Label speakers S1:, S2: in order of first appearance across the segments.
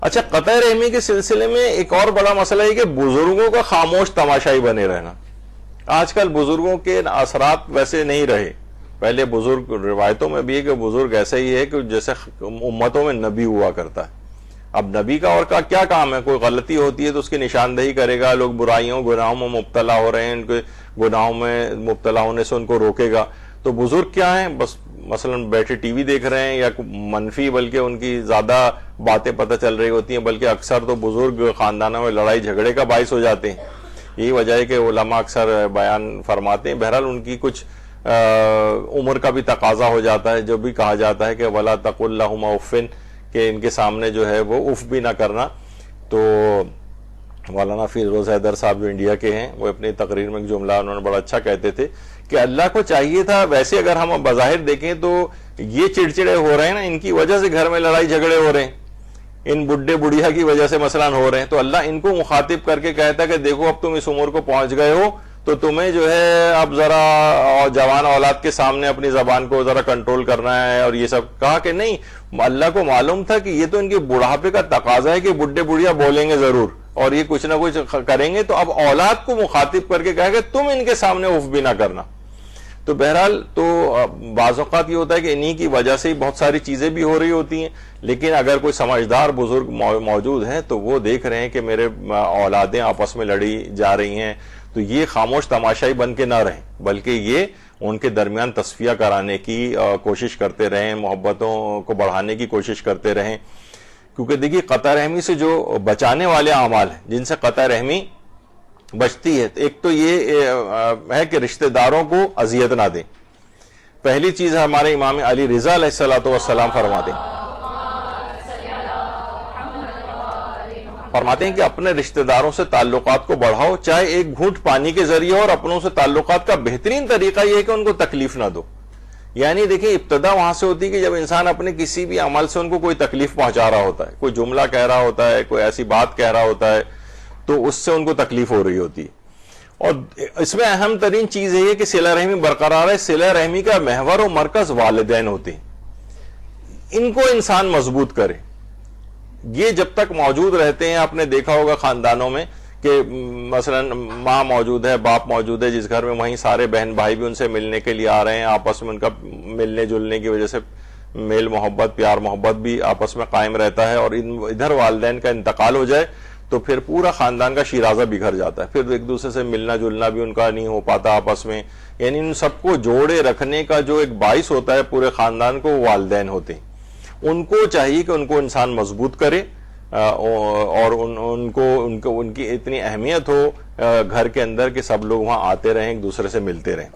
S1: اچھا، قطع رحمی کے سلسلے میں ایک اور بڑا مسئلہ ہے کہ بزرگوں کا خاموش تماشائی بنے رہنا. آج کل بزرگوں کے اثرات ویسے نہیں رہے. پہلے بزرگ روایتوں میں بھی ہے کہ بزرگ ایسا ہی ہے کہ جیسے امتوں میں نبی ہوا کرتا ہے. اب نبی کا اور کا کیا کام ہے؟ کوئی غلطی ہوتی ہے تو اس کی نشاندہی کرے گا. لوگ برائیوں گناہوں میں مبتلا ہو رہے ہیں، ان کے گناہوں میں مبتلا ہونے سے ان کو روکے گا. تو بزرگ کیا ہیں؟ بس مثلا بیٹھے ٹی وی دیکھ رہے ہیں یا منفی، بلکہ ان کی زیادہ باتیں پتہ چل رہی ہوتی ہیں. بلکہ اکثر تو بزرگ خاندانوں میں لڑائی جھگڑے کا باعث ہو جاتے ہیں. یہی وجہ ہے کہ علماء اکثر بیان فرماتے ہیں. بہرحال ان کی کچھ عمر کا بھی تقاضا ہو جاتا ہے. جو بھی کہا جاتا ہے کہ وَلَا تَقُلْ لَهُمَا اُفٍّ، کہ ان کے سامنے جو ہے وہ اف بھی نہ کرنا. تو مولانا فیروز حیدر صاحب جو انڈیا کے ہیں، وہ اپنی تقریر میں ایک جملہ انہوں نے بڑا اچھا کہتے تھے کہ اللہ کو چاہیے تھا، ویسے اگر ہم بظاہر دیکھیں تو یہ چڑچڑے ہو رہے ہیں نا، ان کی وجہ سے گھر میں لڑائی جھگڑے ہو رہے ہیں، ان بڈھے بڑھیا کی وجہ سے مثلا ہو رہے ہیں. تو اللہ ان کو مخاطب کر کے کہتا ہے کہ دیکھو اب تم اس عمر کو پہنچ گئے ہو تو تمہیں جو ہے اب ذرا جوان اولاد کے سامنے اپنی زبان کو ذرا کنٹرول کرنا ہے. اور یہ سب کہا کہ نہیں، اللہ کو معلوم تھا کہ یہ تو ان کے بڑھاپے کا تقاضا ہے کہ بڈھے بڑھیا بولیں گے ضرور اور یہ کچھ نہ کچھ کریں گے. تو اب اولاد کو مخاطب کر کے کہا کہ تم ان کے سامنے اف بھی نہ کرنا. تو بہرحال تو بعض اوقات یہ ہوتا ہے کہ انہی کی وجہ سے بہت ساری چیزیں بھی ہو رہی ہوتی ہیں. لیکن اگر کوئی سمجھدار بزرگ موجود ہیں تو وہ دیکھ رہے ہیں کہ میرے اولادیں آپس میں لڑی جا رہی ہیں، تو یہ خاموش تماشائی بن کے نہ رہیں، بلکہ یہ ان کے درمیان تصفیہ کرانے کی کوشش کرتے رہیں، محبتوں کو بڑھانے کی کوشش کرتے رہیں. کیونکہ دیکھیے قطع رحمی سے جو بچانے والے اعمال ہیں جن سے قطع رحمی بچتی ہے، ایک تو یہ ہے کہ رشتہ داروں کو اذیت نہ دیں. پہلی چیز ہمارے امام علی رضا علیہ السلام فرماتے ہیں کہ اپنے رشتہ داروں سے تعلقات کو بڑھاؤ، چاہے ایک گھونٹ پانی کے ذریعے. اور اپنوں سے تعلقات کا بہترین طریقہ یہ ہے کہ ان کو تکلیف نہ دو. یعنی دیکھیں ابتدا وہاں سے ہوتی ہے کہ جب انسان اپنے کسی بھی عمل سے ان کو کوئی تکلیف پہنچا رہا ہوتا ہے، کوئی جملہ کہہ رہا ہوتا ہے، کوئی ایسی بات کہہ رہا ہوتا ہے، تو اس سے ان کو تکلیف ہو رہی ہوتی ہے. اور اس میں اہم ترین چیز یہ ہے کہ صلہ رحمی برقرار ہے. صلہ رحمی کا محور و مرکز والدین ہوتے ہیں. ان کو انسان مضبوط کرے. یہ جب تک موجود رہتے ہیں، آپ نے دیکھا ہوگا خاندانوں میں کہ مثلا ماں موجود ہے، باپ موجود ہے جس گھر میں، وہیں سارے بہن بھائی بھی ان سے ملنے کے لیے آ رہے ہیں. آپس میں ان کا ملنے جلنے کی وجہ سے میل محبت، پیار محبت بھی آپس میں قائم رہتا ہے. اور ادھر والدین کا انتقال ہو جائے تو پھر پورا خاندان کا شیرازہ بگھر جاتا ہے. پھر ایک دوسرے سے ملنا جلنا بھی ان کا نہیں ہو پاتا آپس میں. یعنی ان سب کو جوڑے رکھنے کا جو ایک باعث ہوتا ہے پورے خاندان کو، وہ والدین ہوتے ہیں. ان کو چاہیے کہ ان کو انسان مضبوط کرے اور ان کی اتنی اہمیت ہو گھر کے اندر کہ سب لوگ وہاں آتے رہیں، ایک دوسرے سے ملتے رہیں.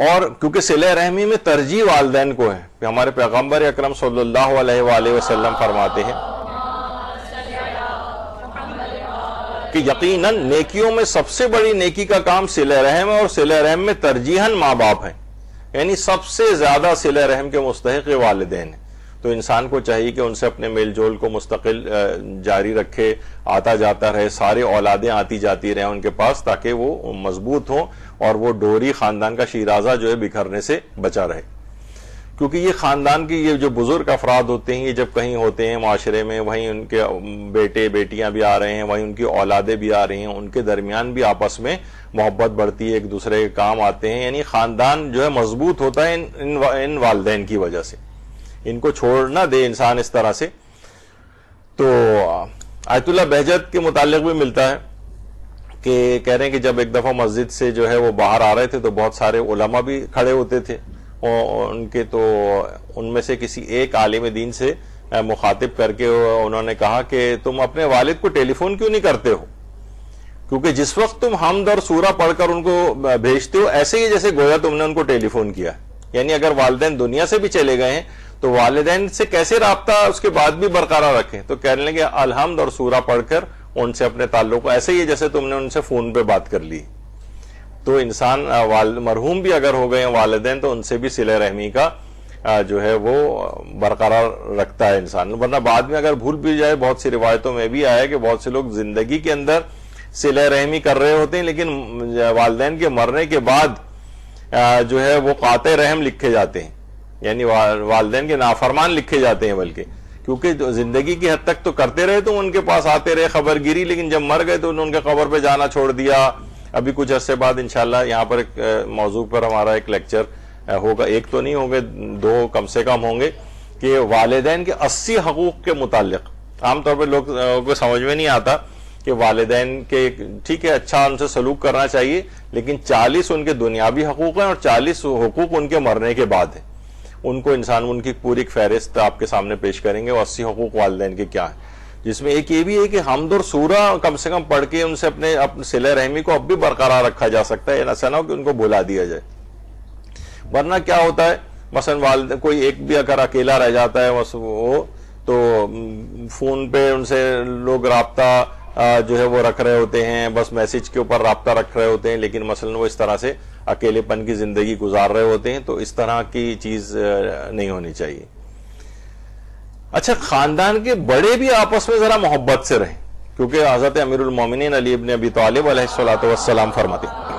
S1: اور کیونکہ صلہ رحمی میں ترجیح والدین کو ہے. ہمارے پیغمبر اکرم صلی اللہ علیہ وآلہ وسلم فرماتے ہیں کہ یقیناً نیکیوں میں سب سے بڑی نیکی کا کام صلہ رحم ہے، اور صلہ رحم میں ترجیحاً ماں باپ ہیں. یعنی سب سے زیادہ صلہ رحم کے مستحق والدین ہیں. تو انسان کو چاہیے کہ ان سے اپنے میل جول کو مستقل جاری رکھے، آتا جاتا رہے، سارے اولادیں آتی جاتی رہیں ان کے پاس، تاکہ وہ مضبوط ہوں اور وہ ڈوری خاندان کا شیرازہ جو ہے بکھرنے سے بچا رہے. کیونکہ یہ خاندان کی یہ جو بزرگ افراد ہوتے ہیں، یہ جب کہیں ہوتے ہیں معاشرے میں، وہیں ان کے بیٹے بیٹیاں بھی آ رہے ہیں، وہیں ان کی اولادیں بھی آ رہی ہیں، ان کے درمیان بھی آپس میں محبت بڑھتی ہے، ایک دوسرے کے کام آتے ہیں. یعنی خاندان جو ہے مضبوط ہوتا ہے ان والدین کی وجہ سے. ان کو چھوڑ نہ دے انسان اس طرح سے. تو آیت اللہ بہجت کے متعلق بھی ملتا ہے کہ کہہ رہے ہیں کہ جب ایک دفعہ مسجد سے جو ہے وہ باہر آ رہے تھے تو بہت سارے علماء بھی کھڑے ہوتے تھے، اور ان میں سے کسی ایک عالم دین سے مخاطب کر کے انہوں نے کہا کہ تم اپنے والد کو ٹیلی فون کیوں نہیں کرتے ہو؟ کیونکہ جس وقت تم حمد اور سورہ پڑھ کر ان کو بھیجتے ہو، ایسے ہی جیسے گویا تم نے ان کو ٹیلی فون کیا. یعنی اگر والدین دنیا سے بھی چلے گئے ہیں تو والدین سے کیسے رابطہ اس کے بعد بھی برقرار رکھیں؟ تو کہنے لگے الحمد اور سورہ پڑھ کر ان سے اپنے تعلق کو ایسے ہی جیسے تم نے ان سے فون پہ بات کر لی. تو انسان مرحوم بھی اگر ہو گئے ہیں والدین تو ان سے بھی صلہ رحمی کا جو ہے وہ برقرار رکھتا ہے انسان. ورنہ بعد میں اگر بھول بھی جائے، بہت سی روایتوں میں بھی آیا کہ بہت سے لوگ زندگی کے اندر صلہ رحمی کر رہے ہوتے ہیں لیکن والدین کے مرنے کے بعد جو ہے وہ قاطع رحم لکھے جاتے ہیں، یعنی والدین کے نافرمان لکھے جاتے ہیں. بلکہ کیونکہ زندگی کی حد تک تو کرتے رہے، تو ان کے پاس آتے رہے خبر گیری، لیکن جب مر گئے تو انہوں نے قبر پہ جانا چھوڑ دیا. ابھی کچھ عرصے بعد انشاءاللہ یہاں پر ایک موضوع پر ہمارا ایک لیکچر ہوگا، ایک تو نہیں ہوں گے، 2 کم سے کم ہوں گے، کہ والدین کے 80 حقوق کے متعلق. عام طور پہ لوگوں کو سمجھ میں نہیں آتا کہ والدین کے ٹھیک ہے اچھا ان سے سلوک کرنا چاہیے، لیکن 40 ان کے دنیاوی حقوق ہیں اور 40 حقوق ان کے مرنے کے بعد ہیں. ان کو ان کی پوری فہرست آپ کے سامنے پیش کریں گے. وہ 80 حقوق والدین کے کیا ہیں، جس میں ایک یہ بھی ہے کہ حمد اور سورہ کم سے کم پڑھ کے ان سے اپنے صلہ رحمی کو اب بھی برقرار رکھا جا سکتا ہے. ایسا نہ ہو کہ ان کو بھلا دیا جائے. ورنہ کیا ہوتا ہے، مثلا کوئی ایک بھی اگر اکیلا رہ جاتا ہے وہ تو فون پہ ان سے لوگ رابطہ جو ہے وہ رکھ رہے ہوتے ہیں، بس میسج کے اوپر رابطہ رکھ رہے ہوتے ہیں، لیکن مثلا وہ اس طرح سے اکیلے پن کی زندگی گزار رہے ہوتے ہیں. تو اس طرح کی چیز نہیں ہونی چاہیے. اچھا، خاندان کے بڑے بھی آپس میں ذرا محبت سے رہیں، کیونکہ حضرت امیر المومنین علی ابن ابی طالب علیہ الصلوۃ والسلام فرماتے ہیں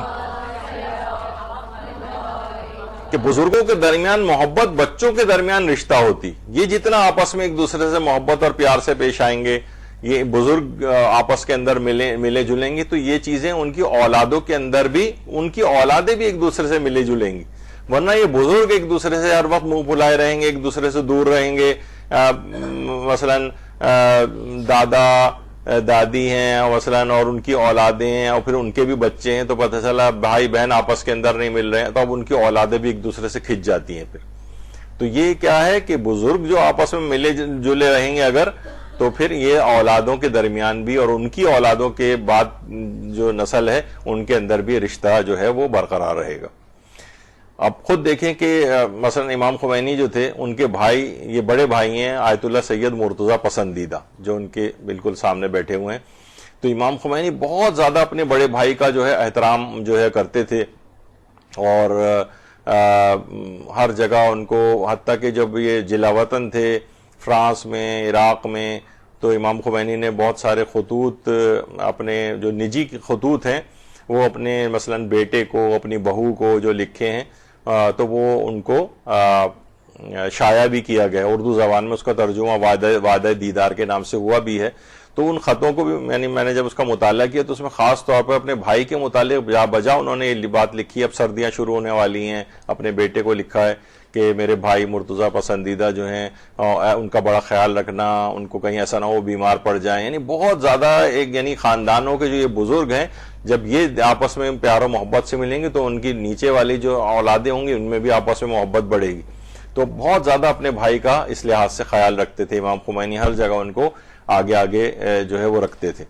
S1: کہ بزرگوں کے درمیان محبت بچوں کے درمیان رشتہ ہوتی. یہ جتنا آپس میں ایک دوسرے سے محبت اور پیار سے پیش آئیں گے، یہ بزرگ آپس کے اندر ملے جلیں گے، تو یہ چیزیں ان کی اولادوں کے اندر بھی، ان کی اولادیں بھی ایک دوسرے سے ملے جلیں گی. ورنہ یہ بزرگ ایک دوسرے سے ہر وقت منہ پھلائے رہیں گے، ایک دوسرے سے دور رہیں گے. مثلا دادا دادی ہیں مثلا اور ان کی اولادیں ہیں اور پھر ان کے بھی بچے ہیں، تو پتہ چلا بھائی بہن آپس کے اندر نہیں مل رہے ہیں، تو اب ان کی اولادیں بھی ایک دوسرے سے کھنچ جاتی ہیں. پھر تو یہ کیا ہے کہ بزرگ جو آپس میں ملے جلے رہیں گے اگر، تو پھر یہ اولادوں کے درمیان بھی اور ان کی اولادوں کے بعد جو نسل ہے ان کے اندر بھی رشتہ جو ہے وہ برقرار رہے گا. اب خود دیکھیں کہ مثلا امام خمینی جو تھے، ان کے بھائی، یہ بڑے بھائی ہیں آیت اللہ سید مرتضیٰ پسندیدہ، جو ان کے بالکل سامنے بیٹھے ہوئے ہیں. تو امام خمینی بہت زیادہ اپنے بڑے بھائی کا جو ہے احترام جو ہے کرتے تھے، اور ہر جگہ ان کو، حتیٰ کہ جب یہ جلا وطن تھے فرانس میں، عراق میں، تو امام خمینی نے بہت سارے خطوط، اپنے جو نجی خطوط ہیں وہ اپنے مثلا بیٹے کو، اپنی بہو کو جو لکھے ہیں، تو وہ ان کو شائع بھی کیا گیا. اردو زبان میں اس کا ترجمہ وعدہ دیدار کے نام سے ہوا بھی ہے. تو ان خطوں کو بھی میں نے جب اس کا مطالعہ کیا تو اس میں خاص طور پر اپنے بھائی کے متعلق بجا انہوں نے یہ بات لکھی. اب سردیاں شروع ہونے والی ہیں، اپنے بیٹے کو لکھا ہے کہ میرے بھائی مرتضیٰ پسندیدہ جو ہیں ان کا بڑا خیال رکھنا، ان کو کہیں ایسا نہ ہو بیمار پڑ جائیں. یعنی بہت زیادہ ایک، یعنی خاندانوں کے جو یہ بزرگ ہیں جب یہ آپس میں پیار و محبت سے ملیں گے تو ان کی نیچے والی جو اولادیں ہوں گی ان میں بھی آپس میں محبت بڑھے گی. تو بہت زیادہ اپنے بھائی کا اس لحاظ سے خیال رکھتے تھے امام خمینی. ہر جگہ ان کو آگے جو ہے وہ رکھتے تھے.